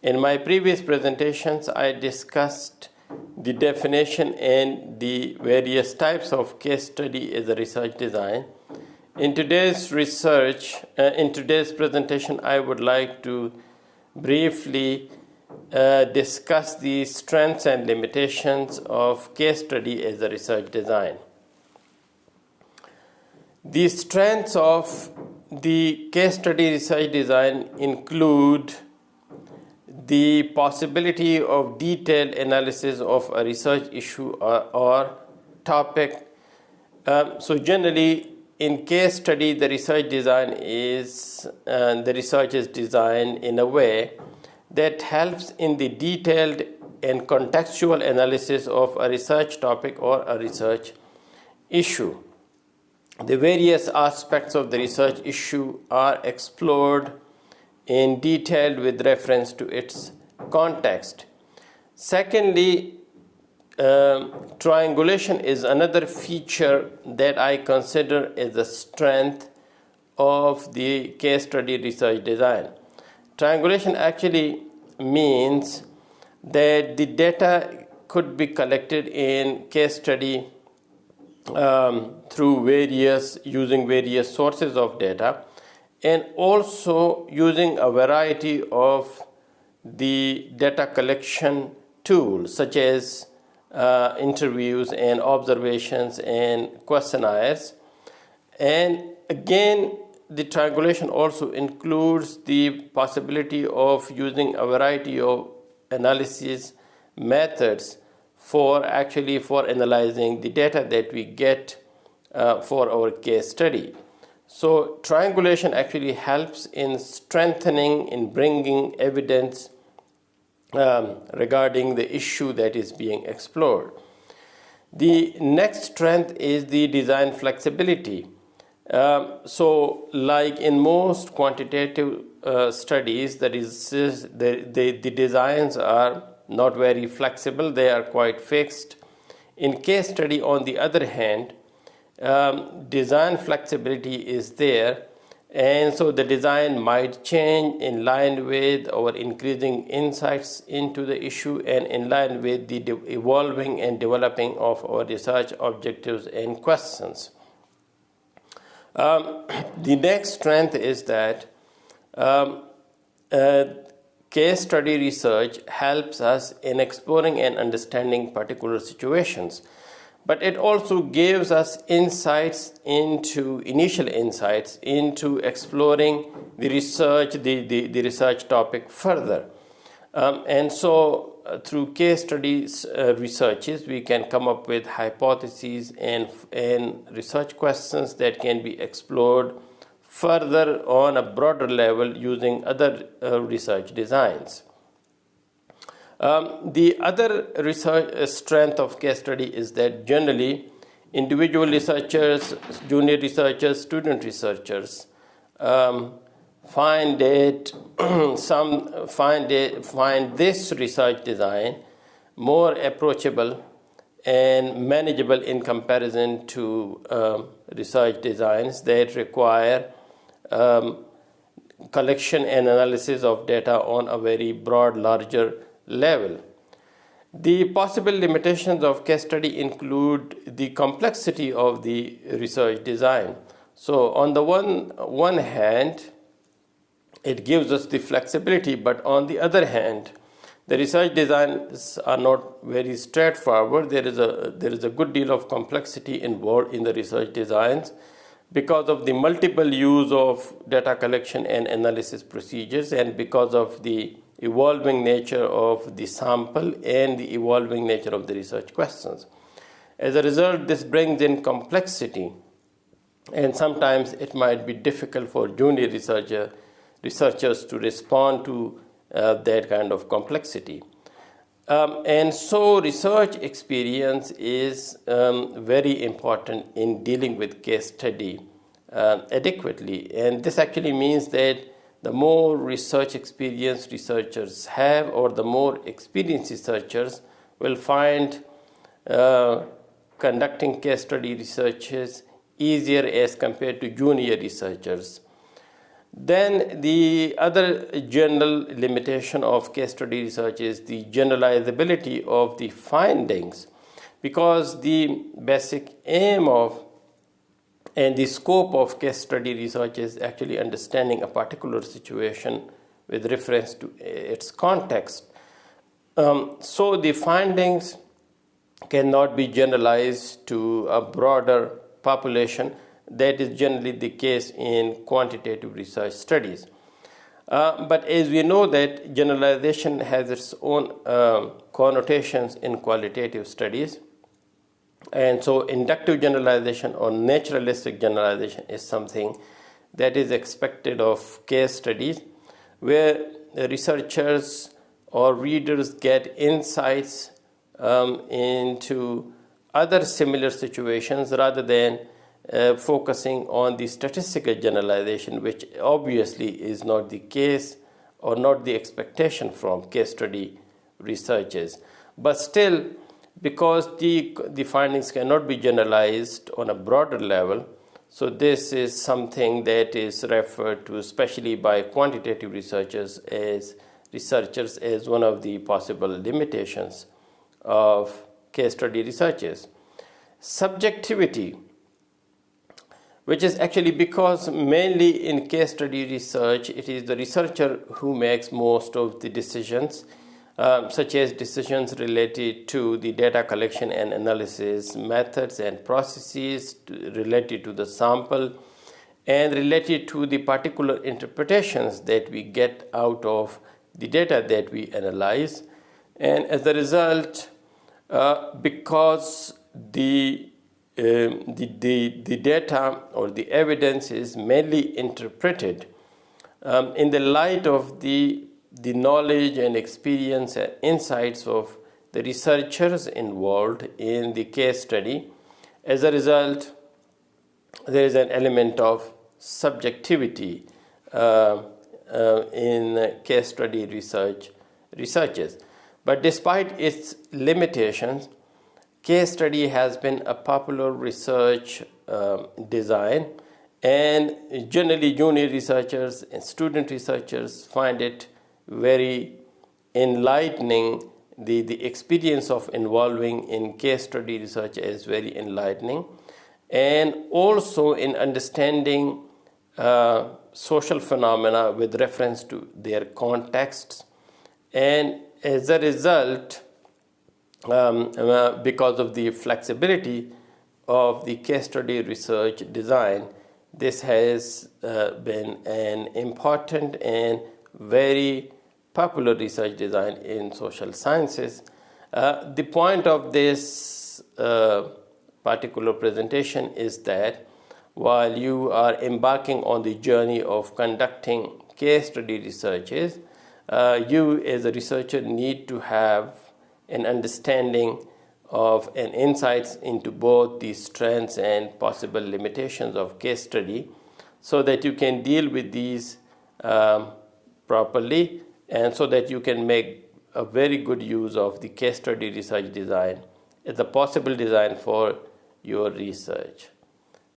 In my previous presentations, I discussed the definition and the various types of case study as a research design. In today's presentation, I would like to briefly discuss the strengths and limitations of case study as a research design. The strengths of the case study research design include the possibility of detailed analysis of a research issue or topic. So generally, in case study, the research is designed in a way that helps in the detailed and contextual analysis of a research topic or a research issue. The various aspects of the research issue are explored in detail with reference to its context. Secondly, triangulation is another feature that I consider as a strength of the case study research design. Triangulation actually means that the data could be collected in case study using various sources of data, and also using a variety of the data collection tools such as interviews and observations and questionnaires. And again, the triangulation also includes the possibility of using a variety of analysis methods for analyzing the data that we get for our case study. So triangulation actually helps in strengthening, in bringing evidence regarding the issue that is being explored. The next strength is the design flexibility. So like in most quantitative studies, the designs are not very flexible, they are quite fixed. In case study, on the other hand, design flexibility is there, and so the design might change in line with our increasing insights into the issue and in line with the evolving and developing of our research objectives and questions. The next strength is that case study research helps us in exploring and understanding particular situations, but it also gives us initial insights into exploring the research topic further. And so through case studies researches, we can come up with hypotheses and research questions that can be explored further on a broader level using other research designs. The other research strength of case study is that generally individual researchers, junior researchers, student researchers find this research design more approachable and manageable in comparison to research designs that require collection and analysis of data on a very broad, larger level. The possible limitations of case study include the complexity of the research design. So on the one hand, it gives us the flexibility, but on the other hand, the research designs are not very straightforward. There is a good deal of complexity involved in the research designs because of the multiple use of data collection and analysis procedures, and because of the evolving nature of the sample and the evolving nature of the research questions. As a result, this brings in complexity, and sometimes it might be difficult for junior researchers to respond to that kind of complexity. And so research experience is very important in dealing with case study adequately. And this actually means that the more research experience researchers have, or the more experienced researchers will find conducting case study researches easier as compared to junior researchers. Then the other general limitation of case study research is the generalizability of the findings, because the basic aim of and the scope of case study research is actually understanding a particular situation with reference to its context. So the findings cannot be generalized to a broader population. That is generally the case in quantitative research studies. But as we know that generalization has its own connotations in qualitative studies, and so inductive generalization or naturalistic generalization is something that is expected of case studies, where researchers or readers get insights into other similar situations rather than focusing on the statistical generalization, which obviously is not the case or not the expectation from case study researchers. But still, because the findings cannot be generalized on a broader level, so this is something that is referred to, especially by quantitative researchers, as one of the possible limitations of case study researches. Subjectivity, which is actually because mainly in case study research, it is the researcher who makes most of the decisions, such as decisions related to the data collection and analysis methods and processes, related to the sample, and related to the particular interpretations that we get out of the data that we analyze. And as a result, because the data or the evidence is mainly interpreted in the light of the knowledge and experience and insights of the researchers involved in the case study. As a result, there is an element of subjectivity in case study researches. But despite its limitations, case study has been a popular research design, and generally junior researchers and student researchers find it very enlightening. The experience of involving in case study research is very enlightening, and also in understanding social phenomena with reference to their contexts. And as a result, because of the flexibility of the case study research design, this has been an important and very popular research design in social sciences. The point of this particular presentation is that while you are embarking on the journey of conducting case study researches, you as a researcher need to have an understanding of and insights into both the strengths and possible limitations of case study, so that you can deal with these properly, and so that you can make a very good use of the case study research design as a possible design for your research.